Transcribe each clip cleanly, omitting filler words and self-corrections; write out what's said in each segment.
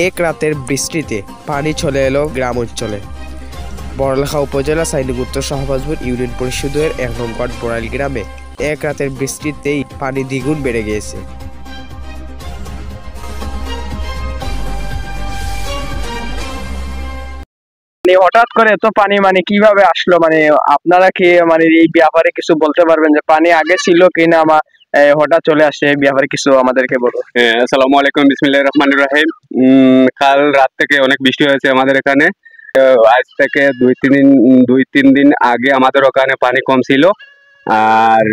এক রাতের বৃষ্টিতে পানি চলে এলো গ্রাম অঞ্চলে। বড়লেখা উপজেলা সাইনিক উত্তর শাহবাজপুর ইউনিয়ন পরিষদের ১ নং ওয়ার্ড বড়াইল গ্রামে এক রাতের বৃষ্টিতেই পানি দ্বিগুণ বেড়ে গিয়েছে। হঠাৎ করে এত পানি কিভাবে আসলো? আপনারা কি এই ব্যাপারে কিছু বলতে পারবেন যে পানি আগে ছিল কিনা হঠাৎ চলে আসছে? এই ব্যাপারে কিছু আমাদেরকে বলুন। আসসালামু আলাইকুম, বিসমিল্লাহির রহমানির রহিম। কাল রাত থেকে অনেক বৃষ্টি হয়েছে আমাদের এখানে। আজ থেকে দুই তিন দিন আগে আমাদের ওখানে পানি কম ছিল, আর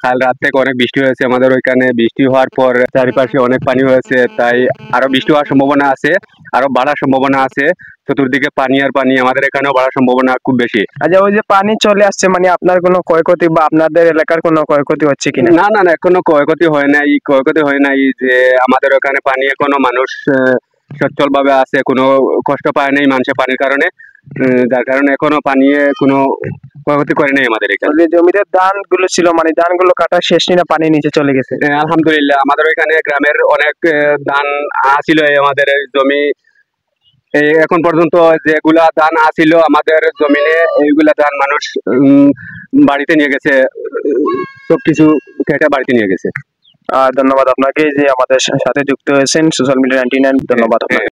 কাল রাত থেকে অনেক বৃষ্টি হয়েছে আমাদের ওইখানে। বৃষ্টি হওয়ার পর চারিপাশে অনেক পানি হয়েছে, তাই আরো বৃষ্টি হওয়ার সম্ভাবনা আছে, আরো বাড়ার সম্ভাবনা আছে। চতুর্দিকে পানি আর পানি, আমাদের এখানেও বাড়ার সম্ভাবনা খুব বেশি। আচ্ছা, ওই যে পানি চলে আসছে, আপনার কোনো ক্ষয়ক্ষতি বা আপনাদের এলাকার কোনো ক্ষয়ক্ষতি হচ্ছে কিনা? না না না, কোনো ক্ষয়ক্ষতি হয় নাই। যে আমাদের ওখানে পানি এখনো মানুষ সচ্ছল ভাবে আছে, কোনো কষ্ট পায় নাই মানুষের পানির কারণে, যার কারণে এখনো পানি কোনো ক্ষয়ক্ষতি করে নাই আমাদের এখানে। জমিতে ধান গুলো ছিল, ধান গুলো কাটা শেষ না পানি নিচে চলে গেছে? আলহামদুলিল্লাহ, আমাদের ওইখানে গ্রামের অনেক ধান ছিল আমাদের জমি। এখন পর্যন্ত যেগুলা ধান আছিল আমাদের জমিনে, এইগুলা ধান মানুষ বাড়িতে নিয়ে গেছে, সবকিছু কেটে বাড়িতে নিয়ে গেছে। ধন্যবাদ আপনাকে যে আমাদের সাথে যুক্ত হয়েছেন সোশ্যাল মিডিয়া 99। ধন্যবাদ আপনাকে।